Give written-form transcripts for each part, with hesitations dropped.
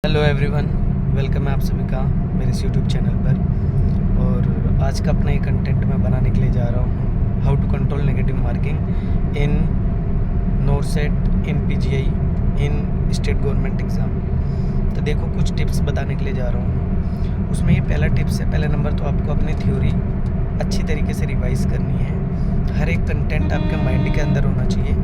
Hello everyone, welcome है आप सभी का मेरे इस यूट्यूब चैनल पर। और आज का अपना एक कंटेंट मैं बनाने के लिए जा रहा हूँ, how to control negative marking in NORCET, in PGI, in state government exam. तो देखो, कुछ टिप्स बताने के लिए जा रहा हूँ। उसमें ये पहला टिप्स है, पहला नंबर तो आपको अपनी थ्योरी अच्छी तरीके से रिवाइज़ करनी है। हर एक कंटेंट आपके माइंड के अंदर होना चाहिए,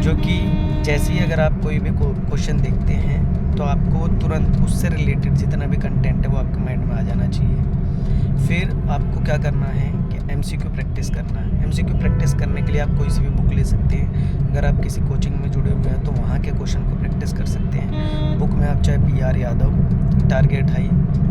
जो कि जैसे ही अगर आप कोई भी क्वेश्चन देखते हैं तो आपको तुरंत उससे रिलेटेड जितना भी कंटेंट है वो आपके माइंड में आ जाना चाहिए। फिर आपको क्या करना है कि एमसीक्यू प्रैक्टिस करना है। एमसीक्यू प्रैक्टिस करने के लिए आप कोई सी भी बुक ले सकते हैं। अगर आप किसी कोचिंग में जुड़े हुए हैं तो वहाँ के क्वेश्चन को प्रैक्टिस कर सकते हैं। बुक में आप चाहे PR Yadav, target high,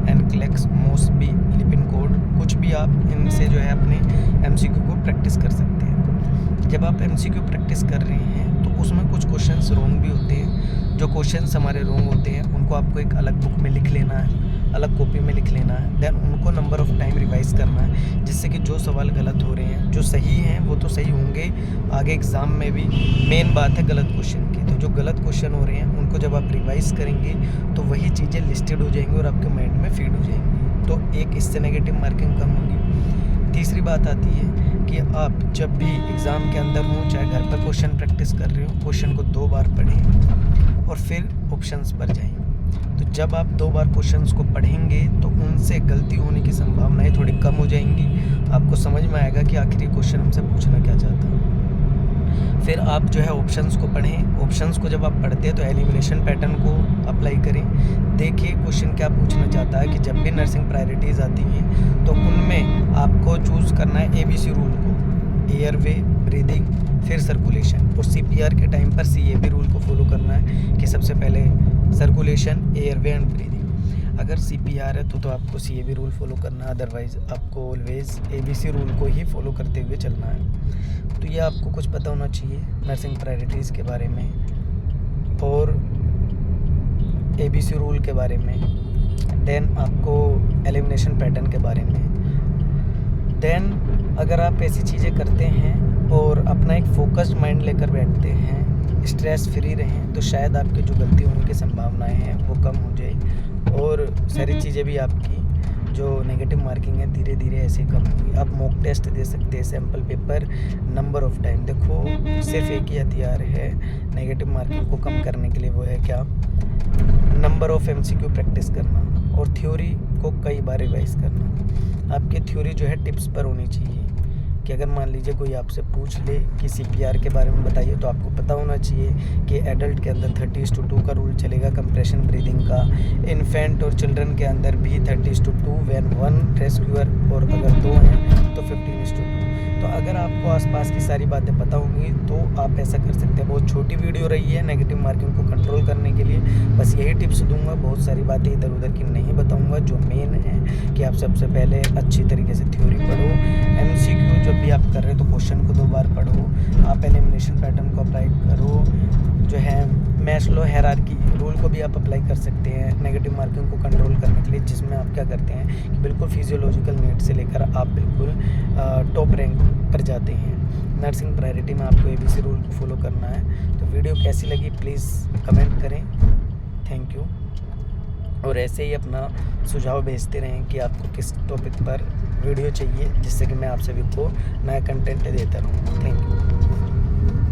NCLEX, Mosby, Lippincott, कुछ भी आप इनसे जो है अपने एमसीक्यू को प्रैक्टिस कर सकते हैं। जब आप एमसीक्यू प्रैक्टिस कर रहे हैं तो उसमें कुछ क्वेश्चंस रॉन्ग भी होते हैं। जो क्वेश्चंस हमारे रॉन्ग होते हैं उनको आपको एक अलग बुक में लिख लेना है, अलग कॉपी में लिख लेना है। देन उनको नंबर ऑफ़ टाइम रिवाइज़ करना है, जिससे कि जो सवाल गलत हो रहे हैं, जो सही हैं वो तो सही होंगे आगे एग्ज़ाम में भी। मेन बात है गलत क्वेश्चन की। तो जो गलत क्वेश्चन हो रहे हैं उनको जब आप रिवाइज़ करेंगे तो वही चीज़ें लिस्टेड हो जाएंगी और आपके माइंड में फीड हो जाएंगी। तो एक इससे नेगेटिव मार्किंग कम होगी। तीसरी बात आती है कि आप जब भी एग्ज़ाम के अंदर हो, चाहे घर पर क्वेश्चन प्रैक्टिस कर रहे हो, क्वेश्चन को 2 बार पढ़ें और फिर ऑप्शंस पर जाएं। तो जब आप 2 बार क्वेश्चंस को पढ़ेंगे तो उनसे गलती होने की संभावनाएं थोड़ी कम हो जाएंगी। आपको समझ में आएगा कि आखिर ये क्वेश्चन हमसे पूछना क्या चाहता है। फिर आप जो है ऑप्शंस को पढ़ें। ऑप्शंस को जब आप पढ़ते हैं तो एलिमिनेशन पैटर्न को अप्लाई करें। देखिए क्वेश्चन क्या पूछना चाहता है कि जब भी नर्सिंग प्रायोरिटीज़ आती हैं तो उनमें आपको चूज़ करना है ABC रूल को, एयरवे, ब्रीदिंग, फिर सर्कुलेशन। और CPR के टाइम पर CAB रूल को फॉलो करना है कि सबसे पहले सर्कुलेशन, एयरवे एंड ब्रीदिंग। अगर CPR है तो आपको CAB रूल फॉलो करना है, अदरवाइज़ आपको ऑलवेज़ ABC रूल को ही फॉलो करते हुए चलना है। तो ये आपको कुछ पता होना चाहिए नर्सिंग प्रायोरिटीज़ के बारे में और ABC रूल के बारे में। देन आपको एलिमिनेशन पैटर्न के बारे में। देन अगर आप ऐसी चीज़ें करते हैं और अपना एक फोकस्ड माइंड लेकर बैठते हैं, स्ट्रेस फ्री रहें, तो शायद आपकी जो गलती होने की संभावनाएं हैं वो कम हो जाए और सारी चीज़ें भी आपकी जो नेगेटिव मार्किंग है धीरे धीरे ऐसे कम होगी। आप मॉक टेस्ट दे सकते हैं, sample paper, number of time. देखो, सिर्फ एक ही हथियार है नेगेटिव मार्किंग को कम करने के लिए, वो है क्या? नंबर ऑफ़ MCQ प्रैक्टिस करना और थ्योरी को कई बार रिवाइज़ करना। आपकी थ्योरी जो है टिप्स पर होनी चाहिए कि अगर मान लीजिए कोई आपसे पूछ ले कि CPR के बारे में बताइए, तो आपको पता होना चाहिए कि एडल्ट के अंदर 30:2 का रूल चलेगा कंप्रेशन ब्रीदिंग का। इन्फेंट और चिल्ड्रन के अंदर भी 30:2, व्हेन 1 रेस्क्यूअर और अगर 2 हैं तो 15:2। तो अगर आपको आसपास की सारी बातें पता होंगी तो आप ऐसा कर सकते हैं। बहुत छोटी वीडियो रही है नेगेटिव मार्किंग को कंट्रोल करने के लिए, बस यही टिप्स दूंगा। बहुत सारी बातें इधर उधर की नहीं बताऊंगा। जो मेन है कि आप सबसे पहले अच्छी तरीके से थ्योरी पढ़ो। MCQ जब भी आप कर रहे हो तो क्वेश्चन को 2 बार पढ़ो। आप एलिमिनेशन पैटर्न को अप्लाई करो। जो है मैस्लो हायरार्की रूल को भी आप अप्लाई कर सकते हैं नेगेटिव मार्किंग को कंट्रोल करने के लिए, जिसमें आप क्या करते हैं कि बिल्कुल फिजियोलॉजिकल नीड से लेकर आप बिल्कुल टॉप रैंक पर जाते हैं। नर्सिंग प्रायोरिटी में आपको ABC रूल को फॉलो करना है। तो वीडियो कैसी लगी प्लीज़ कमेंट करें। Thank you. और ऐसे ही अपना सुझाव भेजते रहें कि आपको किस टॉपिक पर वीडियो चाहिए, जिससे कि मैं आप सभी को नया कंटेंट देता रहूँ। Thank you.